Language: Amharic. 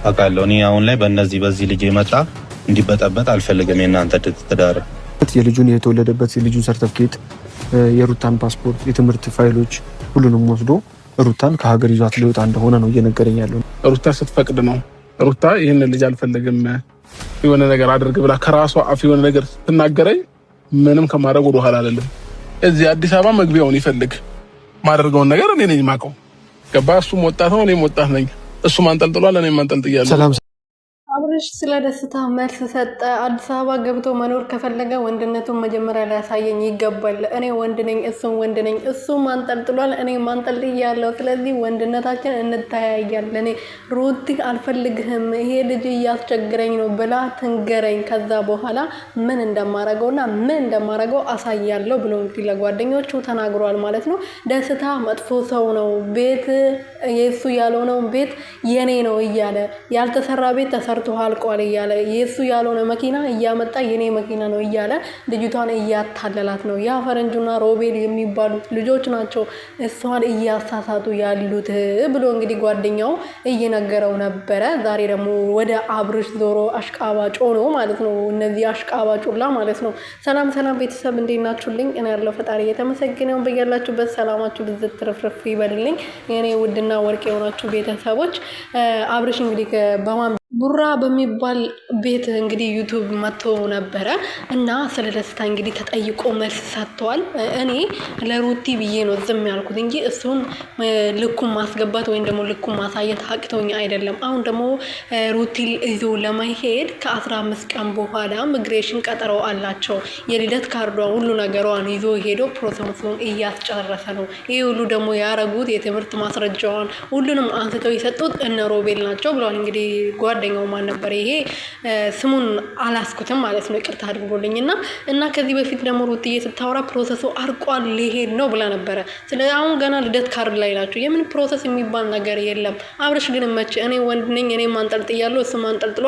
አውቃለሁ። እኔ አሁን ላይ በዚህ ልጅ የመጣ እንዲበጠበጥ አልፈልግም። የእናንተ ትዳር የልጁን የተወለደበት የልጁን ሰርተፍኬት፣ የሩታን ፓስፖርት፣ የትምህርት ፋይሎች ሁሉንም ወስዶ ሩታን ከሀገር ይዟት ሊወጣ እንደሆነ ነው እየነገረኝ ያለው። ሩታ ስትፈቅድ ነው። ሩታ ይህን ልጅ አልፈልግም የሆነ ነገር አድርግ ብላ ከራሷ አፍ የሆነ ነገር ስትናገረኝ ምንም ከማድረግ ወደ ኋላ አይደለም። እዚህ አዲስ አበባ መግቢያውን ይፈልግ ማድረገውን ነገር እኔ ነኝ ማቀው። ገባ? እሱም ወጣት ነው፣ እኔም ወጣት ነኝ። እሱ ማንጠልጥሏል፣ እኔም ማንጠልጥያለሁ። አብርሽ ስለ ደስታ መልስ ሰጠ። አዲስ አበባ ገብቶ መኖር ከፈለገ ወንድነቱን መጀመሪያ ሊያሳየኝ ይገባል። እኔ ወንድ ነኝ፣ እሱም ወንድ ነኝ። እሱ ማንጠልጥሏል፣ እኔ ማንጠልጥያለሁ። ስለዚህ ወንድነታችን እንተያያለን። እኔ ሩቲ አልፈልግህም፣ ይሄ ልጅ እያስቸግረኝ ነው ብላ ትንገረኝ። ከዛ በኋላ ምን እንደማረገውና ምን እንደማረገው አሳያለሁ ብሎ እንግዲህ ለጓደኞቹ ተናግሯል ማለት ነው። ደስታ መጥፎ ሰው ነው፣ ቤት የሱ ያልሆነው ቤት የኔ ነው እያለ ያልተሰራ ቤት ተሰርቶ አልቋል እያለ የሱ ያልሆነ መኪና እያመጣ የኔ መኪና ነው እያለ ልጅቷን እያታለላት ነው። ያ ፈረንጁና ሮቤል የሚባሉት ልጆች ናቸው እሷን እያሳሳቱ ያሉት ብሎ እንግዲህ ጓደኛው እየነገረው ነበረ። ዛሬ ደግሞ ወደ አብርሽ ዞሮ አሽቃባጮ ነው ማለት ነው። እነዚህ አሽቃባጮላ ማለት ነው። ሰላም ቤተሰብ እንዴት ናችሁልኝ? እኔ ያለው ፈጣሪ የተመሰገነው በያላችሁበት ሰላማችሁ ብዝት ትርፍርፍ ይበልልኝ። የኔ ውድና ወርቅ የሆናችሁ ቤተሰቦች አብርሽ እንግዲህ በማን ቡራ በሚባል ቤት እንግዲህ ዩቲዩብ መጥቶ ነበረ እና ስለ ደስታ እንግዲህ ተጠይቆ መልስ ሰጥቷል። እኔ ለሩቲ ብዬ ነው ዝም ያልኩት እንጂ እሱን ልኩን ማስገባት ወይም ደግሞ ልኩን ማሳየት አቅቶኝ አይደለም። አሁን ደግሞ ሩቲ ይዞ ለመሄድ ከ15 ቀን በኋላ ኢሚግሬሽን ቀጠሮ አላቸው። የልደት ካርዷን ሁሉ ነገሯን ይዞ ሄዶ ፕሮሰሱን እያስጨረሰ ነው። ይህ ሁሉ ደግሞ ያረጉት የትምህርት ማስረጃዋን ሁሉንም አንስተው የሰጡት እነ ሮቤል ናቸው ብለዋል። እንግዲህ ጓደኛው ማን ነበር? ይሄ ስሙን አላስኩትም ማለት ነው፣ ይቅርታ አድርጎልኝና እና ከዚህ በፊት ደግሞ ሩትዬ ስታወራ ፕሮሰሱ አርቋል ሊሄድ ነው ብላ ነበረ። ስለዚህ አሁን ገና ልደት ካርድ ላይ ናቸው። የምን ፕሮሰስ የሚባል ነገር የለም። አብርሽ ግን መቼ እኔ ወንድ ነኝ፣ እኔ ማንጠልጥያለሁ፣ እሱ ማንጠልጥሏል።